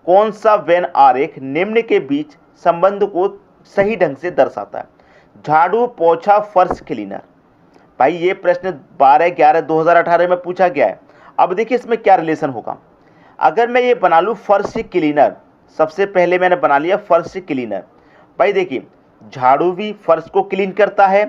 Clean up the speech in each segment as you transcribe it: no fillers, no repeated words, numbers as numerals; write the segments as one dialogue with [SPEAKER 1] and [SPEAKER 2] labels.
[SPEAKER 1] कौन सा वेन आरेख निम्न के बीच संबंध को सही ढंग से दर्शाता है? झाड़ू, पोछा, फर्श क्लीनर। भाई ये प्रश्न 12/11/2018 में पूछा गया है। अब देखिए इसमें क्या रिलेशन होगा। अगर मैं ये बना लूँ फर्श क्लीनर, सबसे पहले मैंने बना लिया फर्श क्लीनर। भाई देखिए झाड़ू भी फर्श को क्लीन करता है,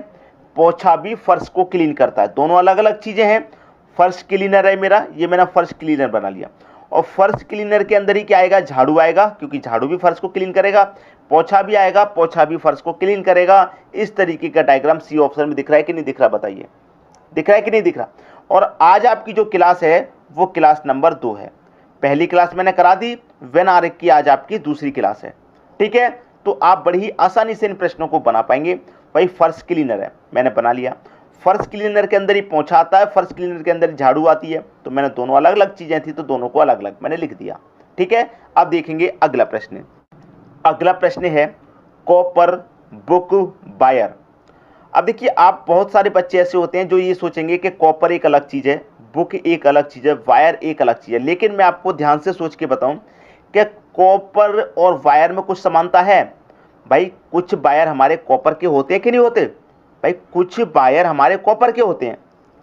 [SPEAKER 1] पोछा भी फर्श को क्लीन करता है, दोनों अलग अलग चीज़ें हैं। फर्श क्लीनर है मेरा, ये मैंने फर्श क्लीनर बना लिया। और फर्श क्लीनर के अंदर ही क्या आएगा? झाड़ू आएगा, क्योंकि झाड़ू भी फर्श को क्लीन करेगा। पोछा भी आएगा, पोछा भी फर्श को क्लीन करेगा। इस तरीके का डायग्राम सी ऑप्शन में दिख रहा है कि नहीं दिख रहा? बताइए, दिख रहा है कि नहीं दिख रहा? और आज आपकी जो क्लास है वो क्लास नंबर 2 है। पहली क्लास मैंने करा दी, वेन आरेख की आज आपकी दूसरी क्लास है। ठीक है, तो आप बड़ी ही आसानी से इन प्रश्नों को बना पाएंगे। भाई फर्श क्लीनर है, मैंने बना लिया। फर्श क्लीनर के अंदर ही पोंछा आता है, फर्श क्लीनर के अंदर झाड़ू आती है, तो मैंने दोनों अलग अलग चीजें थी तो दोनों को अलग अलग मैंने लिख दिया। ठीक है, अब देखेंगे अगला प्रश्न। अगला प्रश्न है कॉपर, बुक, वायर। अब देखिए आप बहुत सारे बच्चे ऐसे होते हैं जो ये सोचेंगे कि कॉपर एक अलग चीज है, बुक एक अलग चीज है, वायर एक अलग चीज है। लेकिन मैं आपको ध्यान से सोच के बताऊं कि कॉपर और वायर में कुछ समानता है। भाई कुछ वायर हमारे कॉपर के होते हैं कि नहीं होते? भाई कुछ वायर हमारे कॉपर के होते हैं।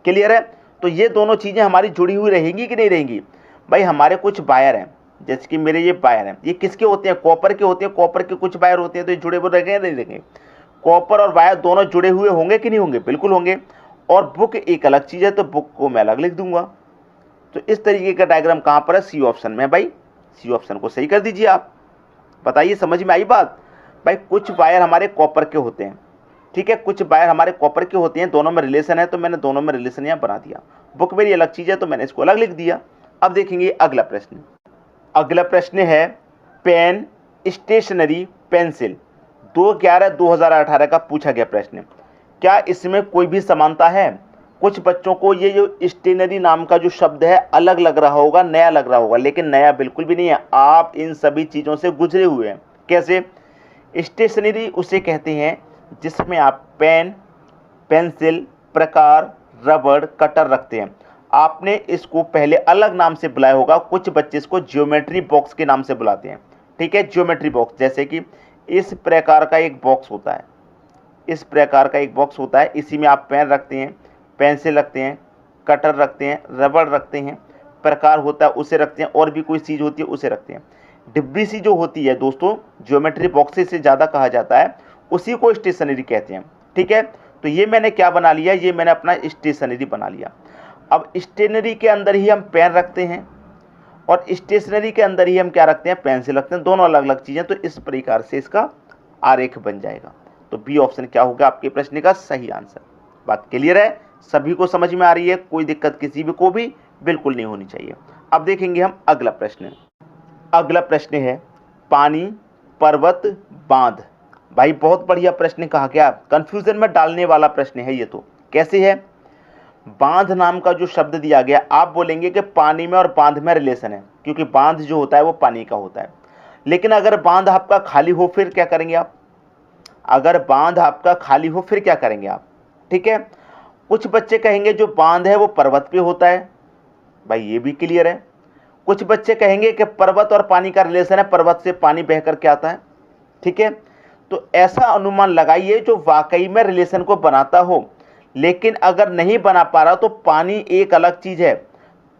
[SPEAKER 1] क्लियर है? तो ये दोनों चीजें हमारी जुड़ी हुई रहेंगी कि नहीं रहेंगी? भाई हमारे कुछ वायर हैं, जैसे कि मेरे ये वायर हैं, ये किसके होते हैं? कॉपर के होते हैं। कॉपर के कुछ वायर होते हैं तो ये जुड़े हुए रहेंगे नहीं रहेंगे? कॉपर और वायर दोनों जुड़े हुए होंगे कि नहीं होंगे? बिल्कुल होंगे। और बुक एक अलग चीज है तो बुक को मैं अलग लिख दूंगा। तो इस तरीके का डायग्राम कहां पर है? सी ऑप्शन में। भाई सी ऑप्शन को सही कर दीजिए आप। बताइए समझ में आई बात? भाई कुछ वायर हमारे कॉपर के होते हैं, ठीक है, कुछ वायर हमारे कॉपर के होते हैं, दोनों में रिलेशन है तो मैंने दोनों में रिलेशन यहाँ बना दिया। बुक मेरी अलग चीज है तो मैंने इसको अलग लिख दिया। अब देखेंगे अगला प्रश्न। अगला प्रश्न है पेन, स्टेशनरी, पेंसिल। 2/11/2018 का पूछा गया प्रश्न। क्या इसमें कोई भी समानता है? कुछ बच्चों को ये जो स्टेशनरी नाम का जो शब्द है अलग लग रहा होगा, नया लग रहा होगा, लेकिन नया बिल्कुल भी नहीं है। आप इन सभी चीजों से गुजरे हुए हैं। कैसे? स्टेशनरी उसे कहते हैं जिसमें आप पेन, पेंसिल, प्रकार, रबड़, कटर रखते हैं। आपने इसको पहले अलग नाम से बुलाया होगा, कुछ बच्चे इसको ज्योमेट्री बॉक्स के नाम से बुलाते हैं। ठीक है, ज्योमेट्री बॉक्स, जैसे कि इस प्रकार का एक बॉक्स होता है, इस प्रकार का एक बॉक्स होता है, इसी में आप पेन रखते हैं, पेंसिल रखते हैं, कटर रखते हैं, रबड़ रखते हैं, प्रकार होता है उसे रखते हैं, और भी कोई चीज़ होती है उसे रखते हैं। डिब्बी सी जो होती है दोस्तों, ज्योमेट्री बॉक्स से ज़्यादा कहा जाता है, उसी को स्टेशनरी कहते हैं। ठीक है, तो ये मैंने क्या बना लिया? ये मैंने अपना स्टेशनरी बना लिया। अब स्टेशनरी के अंदर ही हम पेन रखते हैं और स्टेशनरी के अंदर ही हम क्या रखते हैं? पेंसिल रखते हैं, दोनों अलग अलग चीज़ें। तो इस प्रकार से इसका आरेख बन जाएगा। तो बी ऑप्शन क्या होगा आपके प्रश्न का सही आंसर। बात क्लियर है? सभी को समझ में आ रही है? कोई दिक्कत किसी भी को भी बिल्कुल नहीं होनी चाहिए। अब देखेंगे हम अगला प्रश्न। अगला प्रश्न है पानी, पर्वत, बांध। भाई बहुत बढ़िया प्रश्न कहा गया, कंफ्यूजन में डालने वाला प्रश्न है ये। तो कैसे है? बांध नाम का जो शब्द दिया गया, आप बोलेंगे कि पानी में और बांध में रिलेशन है, क्योंकि बांध जो होता है वो पानी का होता है। लेकिन अगर बांध आपका खाली हो फिर क्या करेंगे आप? अगर बांध आपका खाली हो फिर क्या करेंगे आप? ठीक है, कुछ बच्चे कहेंगे जो बांध है वो पर्वत पे होता है। भाई ये भी क्लियर है। कुछ बच्चे कहेंगे कि पर्वत और पानी का रिलेशन है, पर्वत से पानी बह करके आता है। ठीक है, तो ऐसा अनुमान लगाइए जो वाकई में रिलेशन को बनाता हो। लेकिन अगर नहीं बना पा रहा तो पानी एक अलग चीज है,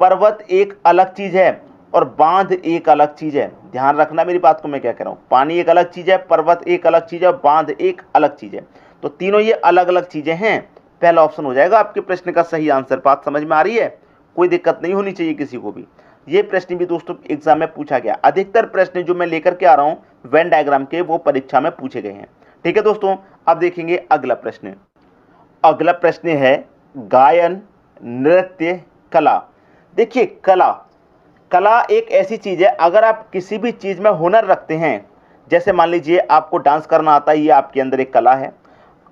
[SPEAKER 1] पर्वत एक अलग चीज है और बांध एक अलग चीज है। ध्यान रखना मेरी बात को, मैं क्या कह रहा हूं। पानी एक अलग चीज है, पर्वत एक अलग चीज है और बांध एक अलग चीज है। तो तीनों ये अलग अलग चीजें हैं। पहला ऑप्शन हो जाएगा आपके प्रश्न का सही आंसर। बात समझ में आ रही है? कोई दिक्कत नहीं होनी चाहिए किसी को भी। ये प्रश्न भी दोस्तों एग्जाम में पूछा गया। अधिकतर प्रश्न जो मैं लेकर के आ रहा हूं वेन डायग्राम के, वो परीक्षा में पूछे गए हैं। ठीक है दोस्तों, अब देखेंगे अगला प्रश्न। अगला प्रश्न है गायन, नृत्य, कला। देखिए कला, कला एक ऐसी चीज है, अगर आप किसी भी चीज में हुनर रखते हैं, जैसे मान लीजिए आपको डांस करना आता है, ये आपके अंदर एक कला है।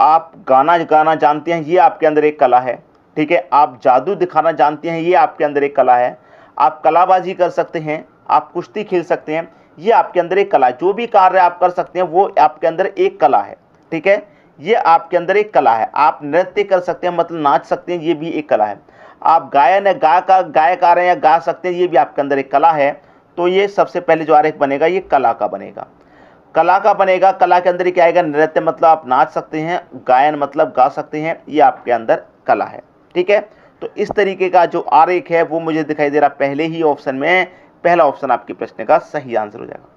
[SPEAKER 1] आप गाना गाना जानते हैं, ये आपके अंदर एक कला है। ठीक है, आप जादू दिखाना जानते हैं, ये आपके अंदर एक कला है। आप कलाबाजी कर सकते हैं, आप कुश्ती खेल सकते हैं, ये आपके अंदर एक कला है। जो भी कार्य आप कर सकते हैं वो आपके अंदर एक कला है। ठीक है, ये आपके अंदर एक कला है। आप नृत्य कर सकते हैं, मतलब नाच सकते हैं, ये भी एक कला है। आप गायन है, गायक आ रहे हैं या गा सकते हैं, ये भी आपके अंदर एक कला है। तो ये सबसे पहले जो आरेख बनेगा ये कला का बनेगा। कला का बनेगा, कला के अंदर ही क्या आएगा, नृत्य मतलब आप नाच सकते हैं, गायन मतलब गा सकते हैं, ये आपके अंदर कला है। ठीक है, तो इस तरीके का जो आरेख है वो मुझे दिखाई दे रहा पहले ही ऑप्शन में, पहला ऑप्शन आपके प्रश्न का सही आंसर हो जाएगा।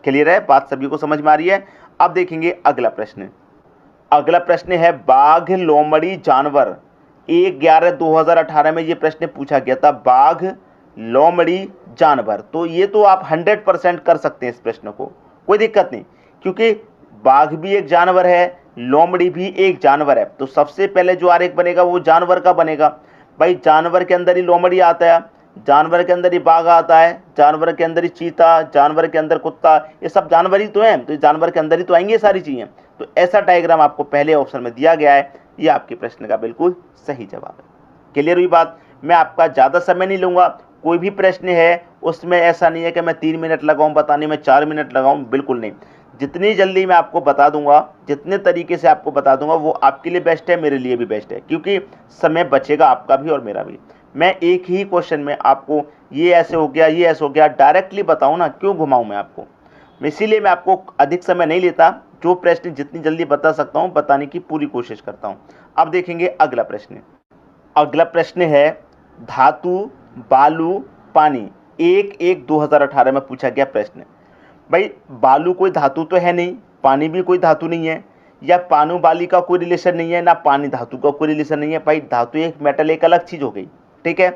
[SPEAKER 1] क्लियर है, बात सभी को समझ में आ रही है। अब देखेंगे अगला प्रश्न। अगला प्रश्न है बाघ लोमड़ी जानवर। 1/11/2018 में ये प्रश्न पूछा गया था, बाघ लोमड़ी जानवर। तो ये तो आप 100% कर सकते हैं इस प्रश्न को, कोई दिक्कत नहीं, क्योंकि बाघ भी एक जानवर है, लोमड़ी भी एक जानवर है। तो सबसे पहले जो आरेख बनेगा वो जानवर का बनेगा। भाई जानवर के अंदर ही लोमड़ी आता है, जानवर के अंदर ही बाघ आता है, जानवर के अंदर ही चीता, जानवर के अंदर कुत्ता, ये सब जानवर ही तो हैं, तो जानवर के अंदर ही तो आएंगे ये सारी चीजें। तो ऐसा डायग्राम आपको पहले ऑप्शन में दिया गया है, ये आपके प्रश्न का बिल्कुल सही जवाब है। क्लियर हुई बात। मैं आपका ज़्यादा समय नहीं लूँगा, कोई भी प्रश्न है उसमें ऐसा नहीं है कि मैं 3 मिनट लगाऊँ बताने में, 4 मिनट लगाऊँ, बिल्कुल नहीं। जितनी जल्दी मैं आपको बता दूंगा, जितने तरीके से आपको बता दूंगा, वो आपके लिए बेस्ट है, मेरे लिए भी बेस्ट है, क्योंकि समय बचेगा आपका भी और मेरा भी। मैं एक ही क्वेश्चन में आपको ये ऐसे हो गया, ये ऐसे हो गया, डायरेक्टली बताऊँ ना, क्यों घुमाऊँ मैं आपको। इसीलिए मैं आपको अधिक समय नहीं लेता, जो प्रश्न जितनी जल्दी बता सकता हूँ बताने की पूरी कोशिश करता हूँ। अब देखेंगे अगला प्रश्न। अगला प्रश्न है धातु, बालू, पानी। 1/1/2018 में पूछा गया प्रश्न। भाई बालू कोई धातु तो है नहीं, पानी भी कोई धातु नहीं है, या पानी बाली का कोई रिलेशन नहीं है, ना पानी धातु का कोई रिलेशन नहीं है। भाई धातु एक मेटल एक अलग चीज़ हो गई। ठीक है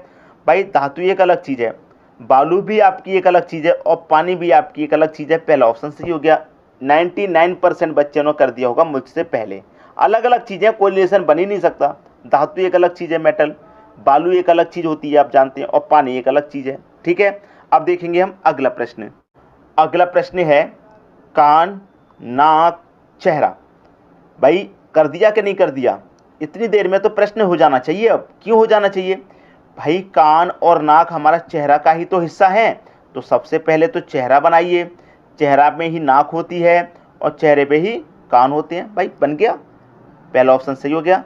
[SPEAKER 1] भाई, धातु एक अलग चीज़ है, बालू भी आपकी एक अलग चीज़ है, और पानी भी आपकी एक अलग चीज़ है। पहला ऑप्शन सही हो गया। 99% बच्चों ने कर दिया होगा मुझसे पहले। अलग अलग चीज़ें, कोई रिलेशन बन ही नहीं सकता। धातु एक अलग चीज़ है मेटल, बालू एक अलग चीज़ होती है आप जानते हैं, और पानी एक अलग चीज़ है। ठीक है, अब देखेंगे हम अगला प्रश्न। अगला प्रश्न है कान, नाक, चेहरा। भाई कर दिया कि नहीं कर दिया, इतनी देर में तो प्रश्न हो जाना चाहिए। अब क्यों हो जाना चाहिए भाई, कान और नाक हमारा चेहरा का ही तो हिस्सा है। तो सबसे पहले तो चेहरा बनाइए, चेहरा में ही नाक होती है और चेहरे पे ही कान होते हैं। भाई बन गया, पहला ऑप्शन सही हो गया।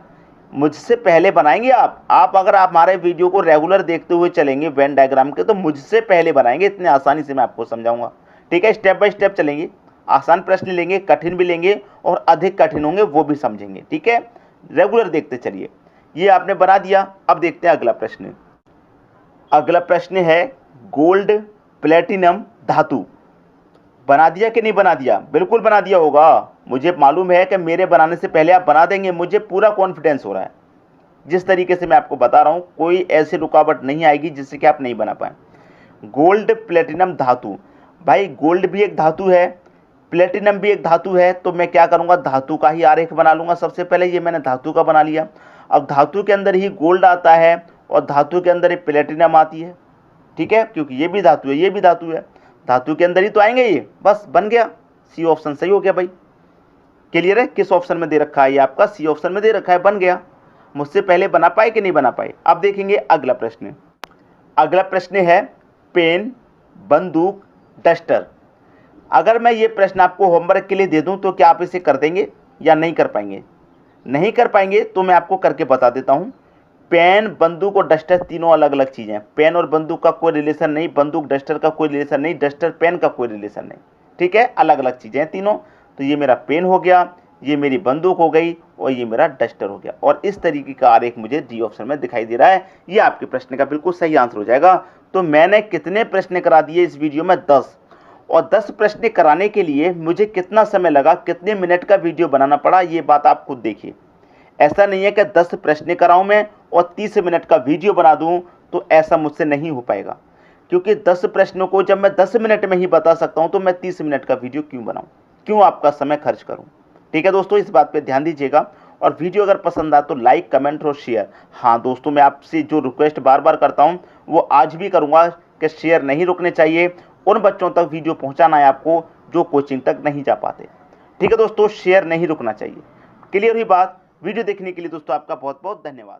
[SPEAKER 1] मुझसे पहले बनाएंगे आप अगर आप हमारे वीडियो को रेगुलर देखते हुए चलेंगे वेन डायग्राम के, तो मुझसे पहले बनाएंगे, इतने आसानी से मैं आपको समझाऊंगा। ठीक है, स्टेप बाय स्टेप चलेंगे, आसान प्रश्न लेंगे, कठिन भी लेंगे, और अधिक कठिन होंगे वो भी समझेंगे। ठीक है, रेगुलर देखते चलिए। ये आपने बना दिया। अब देखते हैं अगला प्रश्न। अगला प्रश्न है गोल्ड, प्लेटिनम, धातु। बना दिया कि नहीं बना दिया, बिल्कुल बना दिया होगा। मुझे मालूम है कि मेरे बनाने से पहले आप बना देंगे, मुझे पूरा कॉन्फिडेंस हो रहा है। जिस तरीके से मैं आपको बता रहा हूं, कोई ऐसी रुकावट नहीं आएगी जिससे कि आप नहीं बना पाए। गोल्ड, प्लेटिनम, धातु। भाई गोल्ड भी एक धातु है, प्लेटिनम भी एक धातु है, तो मैं क्या करूंगा, धातु का ही आरेख बना लूंगा। सबसे पहले ये मैंने धातु का बना लिया। अब धातु के अंदर ही गोल्ड आता है और धातु के अंदर ही प्लेटिनम आती है। ठीक है, क्योंकि ये भी धातु है, ये भी धातु है, धातु के अंदर ही तो आएंगे ये। बस बन गया, सी ऑप्शन सही हो गया। भाई क्लियर है, किस ऑप्शन में दे रखा है, ये आपका सी ऑप्शन में दे रखा है, बन गया। मुझसे पहले बना पाए कि नहीं बना पाए। अब देखेंगे अगला प्रश्न। अगला प्रश्न है पेन, बंदूक, डस्टर। अगर मैं ये प्रश्न आपको होमवर्क के लिए दे दूं तो क्या आप इसे कर देंगे या नहीं कर पाएंगे? नहीं कर पाएंगे तो मैं आपको करके बता देता हूं। पेन, बंदूक और डस्टर तीनों अलग अलग चीज़ें हैं। पेन और बंदूक का कोई रिलेशन नहीं, बंदूक डस्टर का कोई रिलेशन नहीं, डस्टर पेन का कोई रिलेशन नहीं। ठीक है, अलग अलग चीज़ें हैं तीनों। तो ये मेरा पेन हो गया, ये मेरी बंदूक हो गई, और ये मेरा डस्टर हो गया। और इस तरीके का आरेख मुझे डी ऑप्शन में दिखाई दे रहा है। ये आपके प्रश्न का बिल्कुल सही आंसर हो जाएगा। तो मैंने कितने प्रश्न करा दिए इस वीडियो में? 10। और 10 प्रश्न कराने के लिए मुझे कितना समय लगा, कितने मिनट का वीडियो बनाना पड़ा, ये बात आप खुद देखिए। ऐसा नहीं है कि 10 प्रश्न कराऊं मैं और 30 मिनट का वीडियो बना दूं, तो ऐसा मुझसे नहीं हो पाएगा। क्योंकि 10 प्रश्नों को जब मैं 10 मिनट में ही बता सकता हूं, तो मैं 30 मिनट का वीडियो क्यों बनाऊं, क्यों आपका समय खर्च करूं। ठीक है दोस्तों, इस बात पे ध्यान दीजिएगा। और वीडियो अगर पसंद आए तो लाइक, कमेंट और शेयर। हाँ दोस्तों, मैं आपसे जो रिक्वेस्ट बार बार करता हूँ वो आज भी करूँगा कि शेयर नहीं रुकने चाहिए। उन बच्चों तक वीडियो पहुँचाना है आपको जो कोचिंग तक नहीं जा पाते। ठीक है दोस्तों, शेयर नहीं रुकना चाहिए। क्लियर हुई बात? वीडियो देखने के लिए दोस्तों आपका बहुत बहुत धन्यवाद।